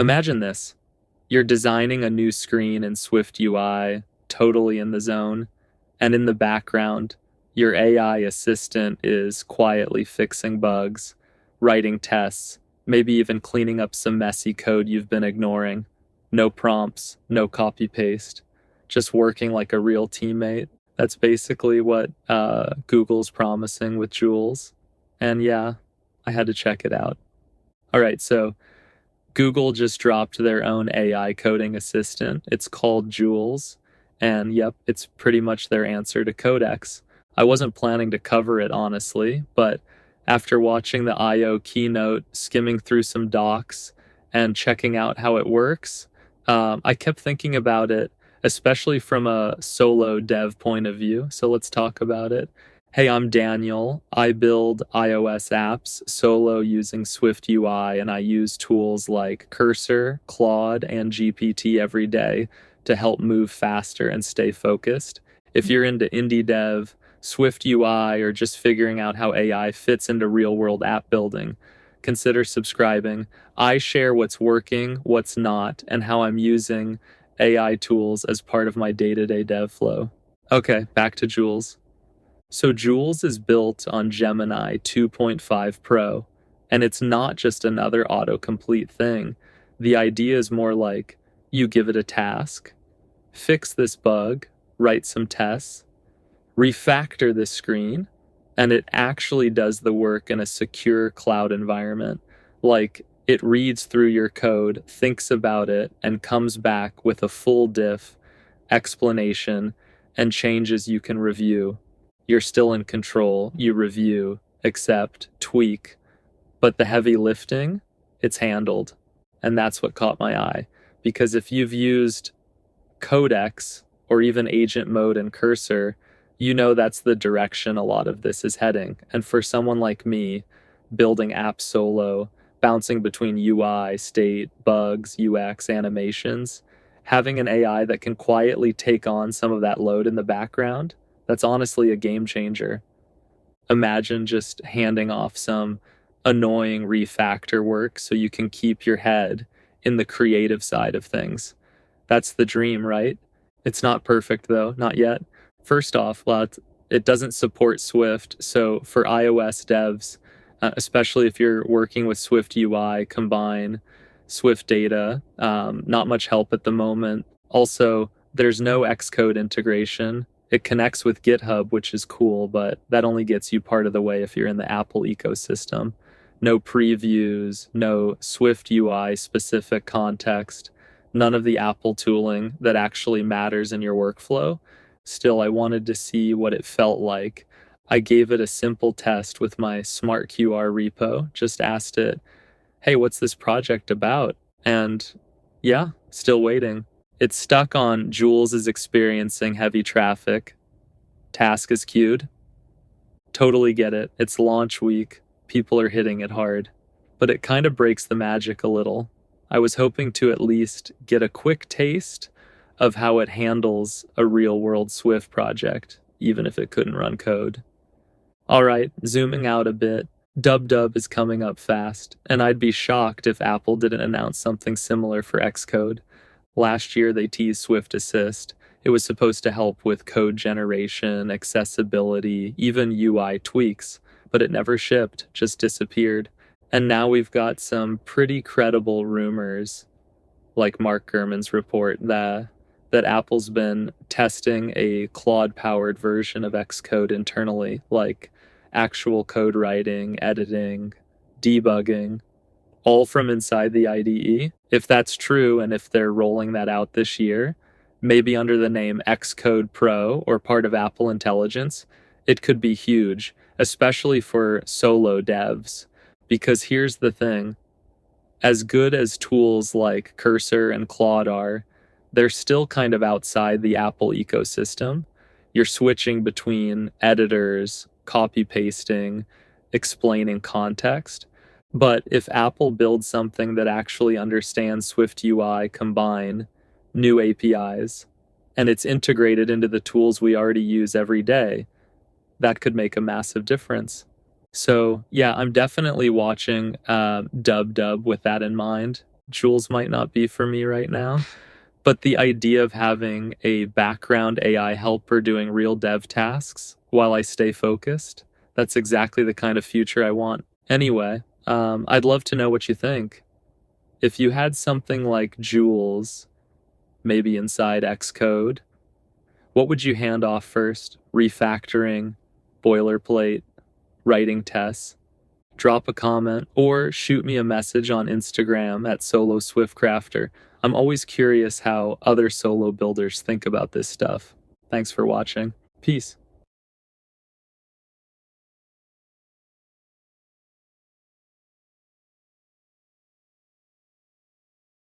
Imagine this. You're designing a new screen in Swift UI, totally in the zone, and in the background, your AI assistant is quietly fixing bugs, writing tests, maybe even cleaning up some messy code you've been ignoring. No prompts, no copy paste, just working like a real teammate. That's basically what Google's promising with Jules. And yeah, I had to check it out. All right, so Google just dropped their own AI coding assistant. It's called Jules. And yep, it's pretty much their answer to Codex. I wasn't planning to cover it, honestly, but after watching the I/O keynote, skimming through some docs, and checking out how it works, I kept thinking about it, especially from a solo dev point of view. So let's talk about it. Hey, I'm Daniel. I build iOS apps solo using Swift UI, and I use tools like Cursor, Claude, and GPT every day to help move faster and stay focused. If you're into indie dev, Swift UI, or just figuring out how AI fits into real world app building, consider subscribing. I share what's working, what's not, and how I'm using AI tools as part of my day-to-day dev flow. Okay, back to Jules. So Jules is built on Gemini 2.5 Pro, and it's not just another autocomplete thing. The idea is more like you give it a task, fix this bug, write some tests, refactor this screen, and it actually does the work in a secure cloud environment. Like, it reads through your code, thinks about it, and comes back with a full diff, explanation, and changes you can review. You're still in control. You review, accept, tweak. But the heavy lifting, it's handled. And that's what caught my eye. Because if you've used Codex or even agent mode and Cursor, you know that's the direction a lot of this is heading. And for someone like me, building apps solo, bouncing between UI, state, bugs, UX, animations, having an AI that can quietly take on some of that load in the background, that's honestly a game changer. Imagine just handing off some annoying refactor work so you can keep your head in the creative side of things. That's the dream, right? It's not perfect though, not yet. First off, well, it doesn't support Swift, so for iOS devs, especially if you're working with Swift UI, combine Swift data, not much help at the moment. Also, there's no Xcode integration. It connects with GitHub, which is cool, but that only gets you part of the way if you're in the Apple ecosystem. No previews, no Swift UI specific context, none of the Apple tooling that actually matters in your workflow. Still, I wanted to see what it felt like. I gave it a simple test with my SmartQR repo, just asked it, hey, what's this project about? And yeah, still waiting. It's stuck on Jules is experiencing heavy traffic. Task is queued. Totally get it. It's launch week. People are hitting it hard. But it kind of breaks the magic a little. I was hoping to at least get a quick taste of how it handles a real-world Swift project, even if it couldn't run code. All right, zooming out a bit, WWDC is coming up fast, and I'd be shocked if Apple didn't announce something similar for Xcode. Last year, they teased Swift Assist. It was supposed to help with code generation, accessibility, even UI tweaks, but it never shipped, just disappeared. And now we've got some pretty credible rumors, like Mark Gurman's report, that Apple's been testing a Claude-powered version of Xcode internally, like actual code writing, editing, debugging, all from inside the IDE. If that's true, and if they're rolling that out this year, maybe under the name Xcode Pro or part of Apple Intelligence, it could be huge, especially for solo devs. Because here's the thing, as good as tools like Cursor and Claude are, they're still kind of outside the Apple ecosystem. You're switching between editors, copy pasting, explaining context. But if Apple builds something that actually understands Swift UI combine, new APIs, and it's integrated into the tools we already use every day, that could make a massive difference. So yeah, I'm definitely watching WWDC with that in mind. Jules might not be for me right now. But the idea of having a background AI helper doing real dev tasks while I stay focused, that's exactly the kind of future I want. Anyway, I'd love to know what you think. If you had something like Jules, maybe inside Xcode, what would you hand off first? Refactoring, boilerplate, writing tests? Drop a comment or shoot me a message on Instagram at SoloSwiftCrafter. I'm always curious how other solo builders think about this stuff. Thanks for watching. Peace.